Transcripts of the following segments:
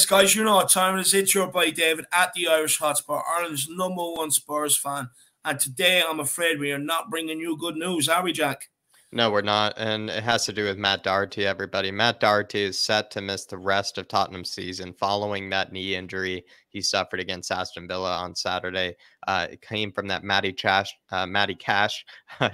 Yes, guys, you know what time it is. It's your boy David at the Irish Hotspot, Ireland's #1 Spurs fan. And today, I'm afraid we are not bringing you good news, are we, Jack? No, we're not, and it has to do with Matt Doherty, everybody. Matt Doherty is set to miss the rest of Tottenham's season following that knee injury he suffered against Aston Villa on Saturday. It came from that Matty Cash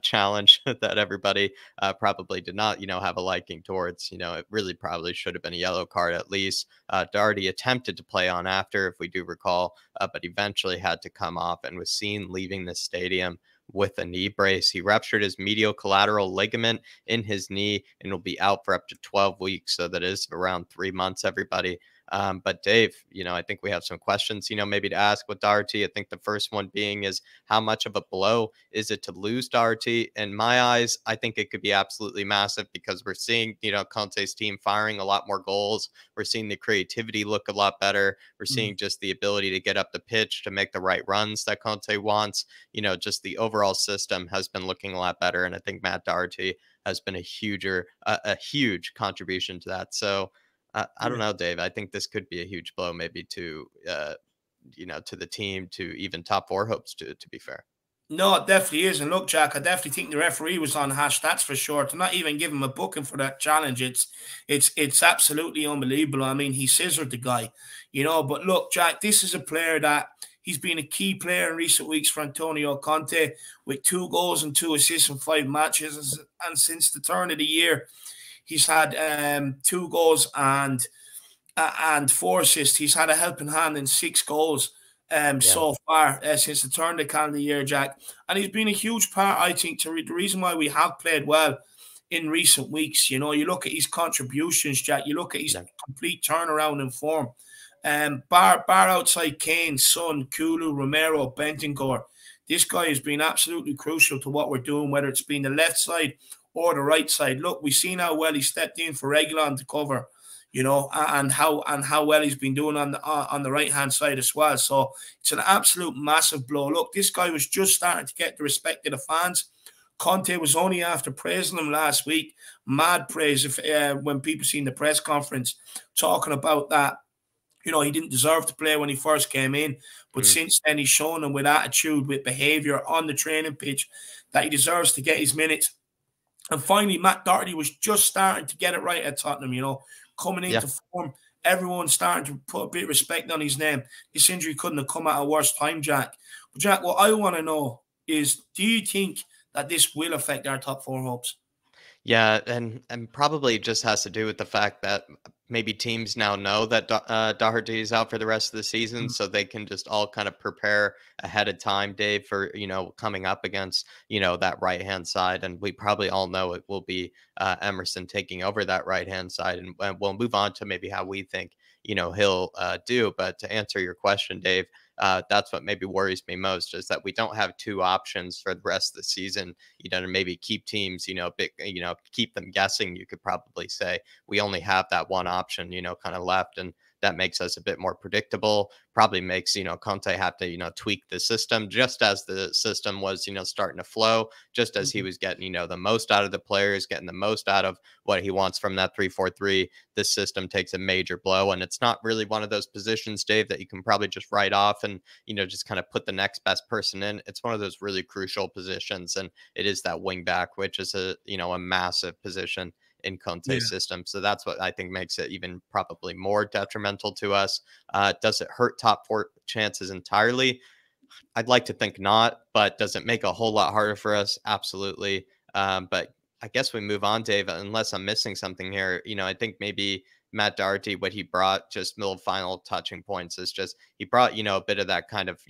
challenge that everybody probably did not, have a liking towards. It really probably should have been a yellow card at least. Doherty attempted to play on after, if we do recall, but eventually had to come off and was seen leaving the stadium with a knee brace. He ruptured his medial collateral ligament in his knee and will be out for up to 12 weeks. So that is around 3 months, everybody. But Dave, I think we have some questions, maybe to ask with Doherty. I think the first one being is how much of a blow is it to lose Doherty? In my eyes, I think it could be absolutely massive because we're seeing, Conte's team firing a lot more goals. We're seeing the creativity look a lot better. We're seeing just the ability to get up the pitch, to make the right runs that Conte wants. Just the overall system has been looking a lot better. And I think Matt Doherty has been a huge contribution to that. So, I don't know, Dave. I think this could be a huge blow, maybe to to the team, to even top four hopes. To be fair, No, it definitely is. And look, Jack, I definitely think the referee was on hash. That's for sure. To not even give him a booking for that challenge, it's absolutely unbelievable. I mean, he scissored the guy, But look, Jack, this is a player that he's been a key player in recent weeks for Antonio Conte with 2 goals and 2 assists in 5 matches, and since the turn of the year, he's had 2 goals and 4 assists. He's had a helping hand in 6 goals so far since the turn of the calendar year, Jack. And he's been a huge part, I think, to the reason why we have played well in recent weeks. You look at his contributions, Jack. You look at his complete turnaround in form. Bar outside Kane, Son, Kulu, Romero, Bentancur, this guy has been absolutely crucial to what we're doing, whether it's been the left side or the right side. Look, we've seen how well he stepped in for Reguilon to cover, and how well he's been doing on the right hand side as well. So it's an absolute massive blow. Look, this guy was just starting to get the respect of the fans. Conte was only after praising him last week, mad praise. When people seen the press conference talking about that, he didn't deserve to play when he first came in, but since then he's shown them with attitude, with behaviour on the training pitch, that he deserves to get his minutes. And finally, Matt Doherty was just starting to get it right at Tottenham, coming into form. Everyone's starting to put a bit of respect on his name. This injury couldn't have come at a worse time, Jack. But Jack, what I want to know is, do you think that this will affect our top 4 hopes? Yeah, and probably just has to do with the fact that maybe teams now know that Doherty is out for the rest of the season, so they can just all kind of prepare ahead of time, Dave, for coming up against that right hand side, and we probably all know it will be Emerson taking over that right hand side, and we'll move on to maybe how we think he'll do. But to answer your question, Dave, that's what maybe worries me most, is that we don't have 2 options for the rest of the season, to maybe keep teams, keep them guessing. You could probably say we only have that one option, kind of left. And that makes us a bit more predictable, probably makes, Conte have to, tweak the system, just as the system was, starting to flow, just as he was getting, the most out of the players, getting the most out of what he wants from that 3-4-3. This system takes a major blow, and it's not really one of those positions, Dave, that you can probably just write off and, just kind of put the next best person in. It's one of those really crucial positions, and it is that wing back, which is a massive position in Conte's system. So that's what I think makes it even probably more detrimental to us. Does it hurt top 4 chances entirely? I'd like to think not, but does it make a whole lot harder for us? Absolutely. But I guess we move on, Dave, unless I'm missing something here. I think maybe Matt Doherty, what he brought, just middle final touching points, is just he brought, a bit of that kind of,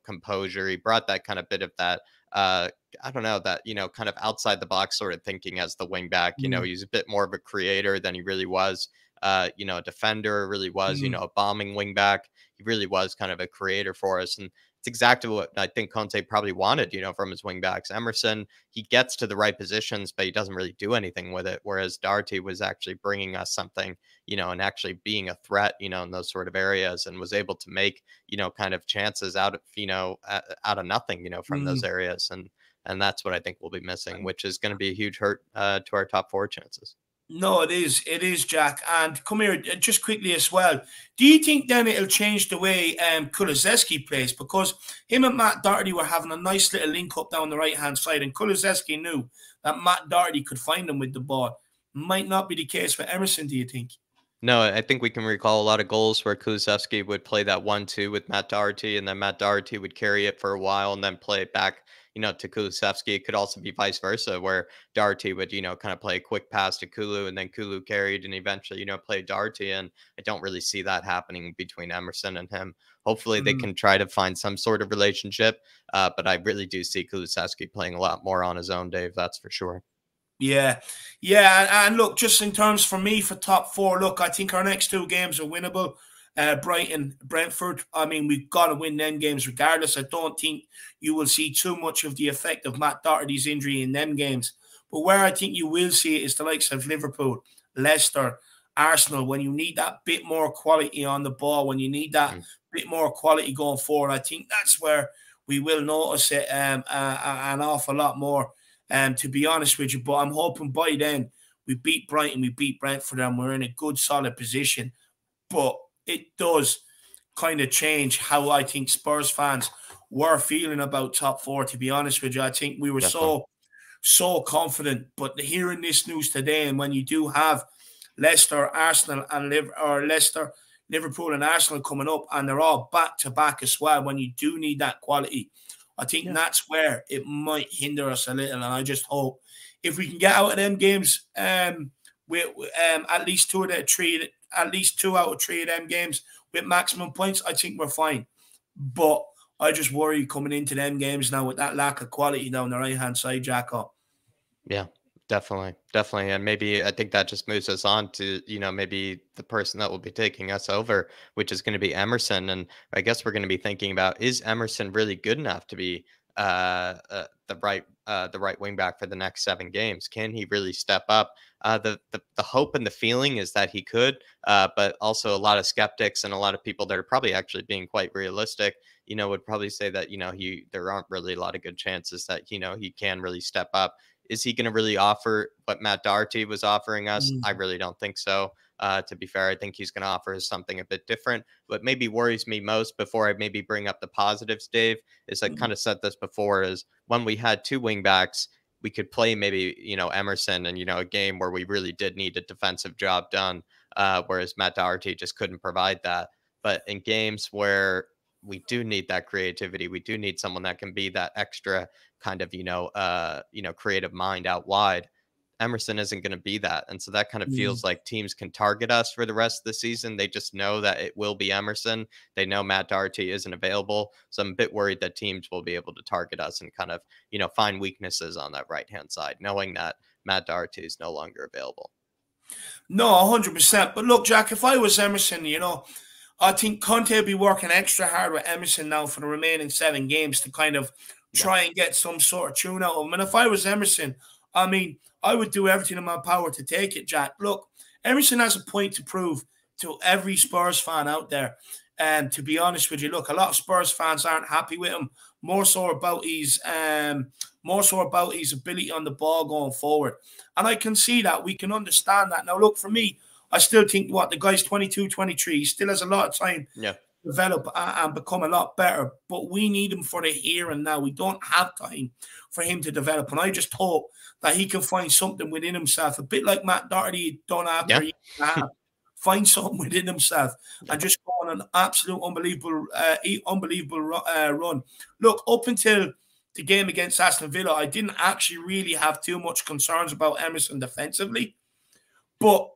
composure. He brought that kind of bit of that, I don't know, that, kind of outside the box sort of thinking as the wing back. He's a bit more of a creator than he really was, a defender, really was, a bombing wing back. He really was kind of a creator for us. And it's exactly what I think Conte probably wanted, from his wing backs. Emerson, he gets to the right positions, but he doesn't really do anything with it. Whereas Doherty was actually bringing us something, and actually being a threat, in those sort of areas, and was able to make, kind of chances out of nothing, from those areas. And that's what I think we'll be missing, which is going to be a huge hurt to our top 4 chances. No, it is, Jack. And come here, just quickly as well. Do you think then it'll change the way Kulusevski plays? Because him and Matt Doherty were having a nice little link up down the right hand side, and Kulusevski knew that Matt Doherty could find him with the ball. Might not be the case for Emerson, do you think? No, I think we can recall a lot of goals where Kulusevski would play that 1-2 with Matt Doherty, and then Matt Doherty would carry it for a while and then play it back, to Kulusevski. It could also be vice versa, where Doherty would, kind of play a quick pass to Kulu, and then Kulu carried and eventually, play Doherty. And I don't really see that happening between Emerson and him. Hopefully, they Mm. can try to find some sort of relationship, but I really do see Kulusevski playing a lot more on his own, Dave. That's for sure. Yeah, yeah, and look, just in terms for me for top four, look, I think our next two games are winnable. Brighton, Brentford. I mean, we've got to win them games regardless. I don't think you will see too much of the effect of Matt Doherty's injury in them games. But where I think you will see it is the likes of Liverpool, Leicester, Arsenal. When you need that bit more quality on the ball, when you need that Mm. bit more quality going forward, I think that's where we will notice it an awful lot more. To be honest with you, but I'm hoping by then we beat Brighton, we beat Brentford, and we're in a good, solid position. But it does kind of change how I think Spurs fans were feeling about top four. To be honest with you, I think we were Definitely. so confident. But hearing this news today, and when you do have Leicester, Arsenal, and Leicester, Liverpool, and Arsenal coming up, and they're all back to back as well. When you do need that quality, I think Yeah. that's where it might hinder us a little. And I just hope if we can get out of them games, with at least two out of three of them games with maximum points, I think we're fine. But I just worry coming into them games now with that lack of quality down the right hand side, Jacko. Yeah, definitely. Definitely. And maybe I think that just moves us on to, maybe the person that will be taking us over, which is going to be Emerson. And I guess we're going to be thinking about, is Emerson really good enough to be the right wing back for the next 7 games? Can he really step up? The hope and the feeling is that he could, but also a lot of skeptics and a lot of people that are probably actually being quite realistic, would probably say that, there aren't really a lot of good chances that, he can really step up. Is he going to really offer what Matt Doherty was offering us? I Mm, really don't think so. To be fair, I think he's going to offer us something a bit different. What maybe worries me most, before I maybe bring up the positives, Dave, is I mm, kind of said this before, is when we had 2 wingbacks, we could play maybe, Emerson and, a game where we really did need a defensive job done, whereas Matt Doherty just couldn't provide that. But in games where we do need that creativity, we do need someone that can be that extra kind of, creative mind out wide. Emerson isn't going to be that. And so that kind of mm. feels like teams can target us for the rest of the season. They just know that it will be Emerson. They know Matt Doherty isn't available. So I'm a bit worried that teams will be able to target us and kind of, find weaknesses on that right hand side, knowing that Matt Doherty is no longer available. No, 100%. But look, Jack, if I was Emerson, I think Conte will be working extra hard with Emerson now for the remaining 7 games to kind of Yeah. try and get some sort of tune out of him. And if I was Emerson, I mean, I would do everything in my power to take it, Jack. Look, Emerson has a point to prove to every Spurs fan out there. And to be honest with you, look, a lot of Spurs fans aren't happy with him. More so about his ability on the ball going forward. And I can see that. We can understand that. Now, look, for me, I still think the guy's 22, 23. He still has a lot of time Yeah. to develop and become a lot better. But we need him for the here and now. We don't have time for him to develop. And I just hope that he can find something within himself, a bit like Matt Doherty done after Yeah. a year and a half. Find something within himself Yeah. and just go on an absolute unbelievable run. Look, up until the game against Aston Villa, I didn't actually really have too much concerns about Emerson defensively. But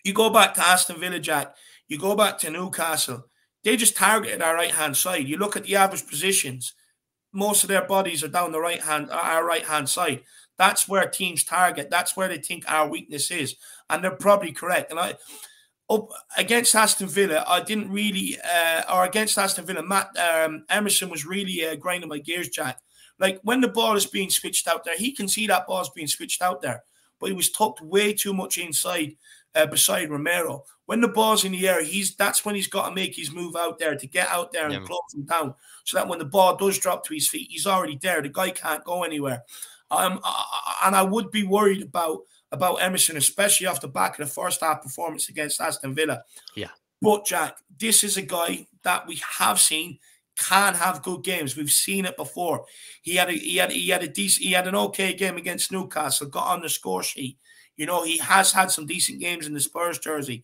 you go back to Aston Villa, Jack, you go back to Newcastle, they just targeted our right-hand side. You look at the average positions, most of their bodies are down our right-hand side. That's where teams target. That's where they think our weakness is. And they're probably correct. And up against Aston Villa, I didn't really, or against Aston Villa, Emerson was really grinding my gears, Jack. Like when the ball is being switched out there, he can see that ball's being switched out there, but he was tucked way too much inside beside Romero. When the ball's in the air, that's when he's got to make his move out there to get out there and Yeah. close him down, so that when the ball does drop to his feet, he's already there. The guy can't go anywhere. And I would be worried about about Emerson, especially off the back of the first half performance against Aston Villa. Yeah. But Jack, this is a guy that we have seen can have good games. We've seen it before. He had an okay game against Newcastle, got on the score sheet. You know, he has had some decent games in the Spurs jersey.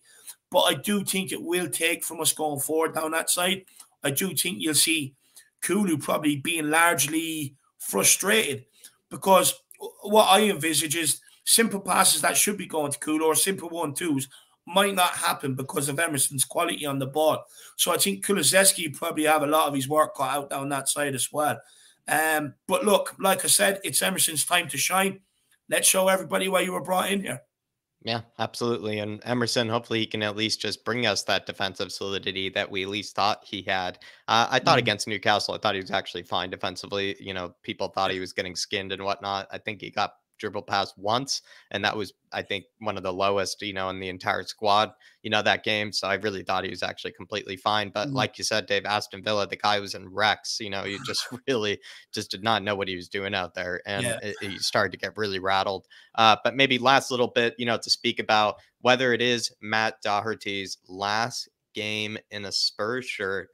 But I do think it will take from us going forward down that side. I do think you'll see Kulu probably being largely frustrated, because what I envisage is simple passes that should be going to Kulu or simple 1-2s might not happen because of Emerson's quality on the ball. So I think Kulusevski probably have a lot of his work cut out down that side as well. But look, like I said, it's Emerson's time to shine. Let's show everybody why you were brought in here. Yeah, absolutely. And Emerson, hopefully he can at least just bring us that defensive solidity that we at least thought he had. I thought against Newcastle, I thought he was actually fine defensively. You know, people thought he was getting skinned and whatnot. I think he got dribbled past once, and that was, I think, one of the lowest, you know, in the entire squad, you know, that game. So I really thought he was actually completely fine. But like you said, Dave, Aston Villa, the guy was in wrecks. You know, he just really just did not know what he was doing out there, and he started to get really rattled. But maybe last little bit, you know, to speak about whether it is Matt Doherty's last game in a Spurs shirt,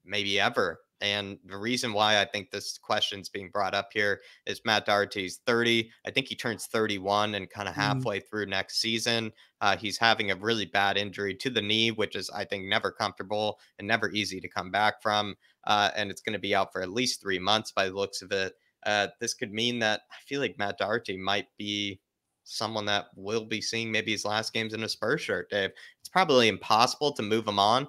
maybe ever. And the reason why I think this question's being brought up here is Matt Doherty's 30. I think he turns 31 and kind of halfway through next season. He's having a really bad injury to the knee, which is, I think, never comfortable and never easy to come back from. And it's going to be out for at least 3 months by the looks of it. This could mean that I feel like Matt Doherty might be someone that will be seeing maybe his last games in a Spurs shirt, Dave. It's probably impossible to move him on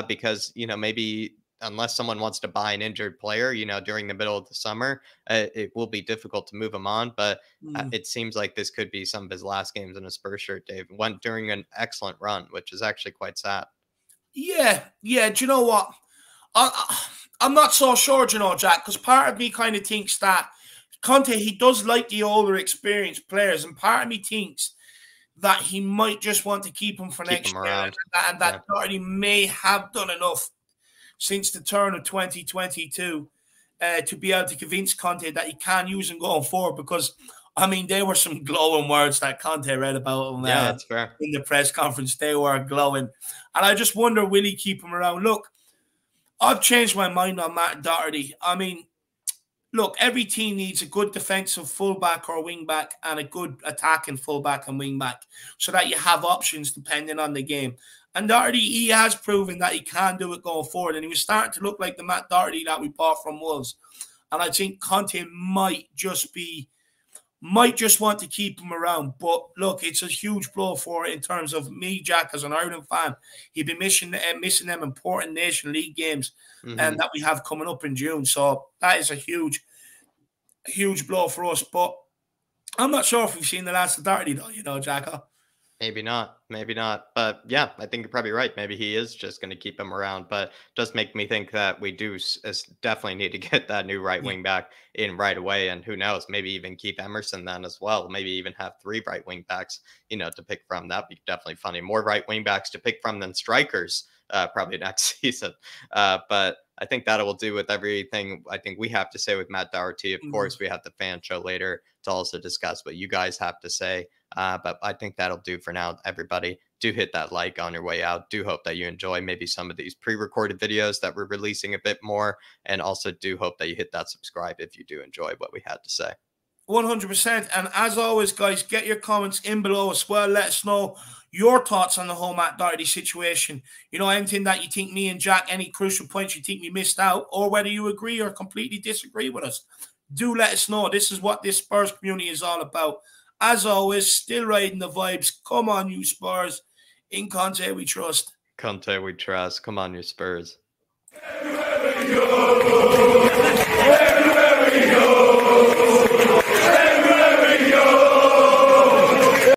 because, you know, maybe unless someone wants to buy an injured player, you know, during the middle of the summer, it will be difficult to move him on. But it seems like this could be some of his last games in a Spurs shirt, Dave. Went during an excellent run, which is actually quite sad. Yeah. Do you know what? I'm not so sure, you know, Jack, because part of me kind of thinks that Conte, he does like the older, experienced players, and part of me thinks that he might just want to keep him for next year, and that Doherty may have done enough since the turn of 2022 to be able to convince Conte that he can use him going forward, because, I mean, there were some glowing words that Conte read about him that's fair. in the press conference. They were glowing. And I just wonder, will he keep him around? Look, I've changed my mind on Matt Doherty. I mean, look, every team needs a good defensive fullback or wingback and a good attacking fullback and wingback so that you have options depending on the game. And Doherty, he has proven that he can do it going forward. And he was starting to look like the Matt Doherty that we bought from Wolves. And I think Conte might just want to keep him around. But look, it's a huge blow for it in terms of me, Jack, as an Ireland fan. He'd be missing them important Nation League games and that we have coming up in June. So that is a huge blow for us. But I'm not sure if we've seen the last of Doherty, though, you know, Jack. Maybe not. But yeah, I think you're probably right. Maybe he is just going to keep him around. But it does make me think that we do definitely need to get that new right wing back in right away. And who knows, maybe even keep Emerson then as well. Maybe even have 3 right wing backs, you know, to pick from. That'd be definitely funny. More right wing backs to pick from than strikers probably next season. But I think that will do with everything I think we have to say with Matt Doherty. Of course, we have the fan show later to also discuss what you guys have to say. But I think that'll do for now. Everybody, do hit that like on your way out. Do hope that you enjoy maybe some of these pre-recorded videos that we're releasing a bit more. And also do hope that you hit that subscribe if you do enjoy what we had to say. 100%. And as always, guys, get your comments in below as well. Let us know your thoughts on the whole Matt Doherty situation. You know, anything that you think me and Jack, any crucial points you think we missed out, or whether you agree or completely disagree with us. Do let us know. This is what this Spurs community is all about. As always, still riding the vibes. Come on, you Spurs. In Conte we trust. Conte we trust. Come on, you Spurs. Everywhere we go.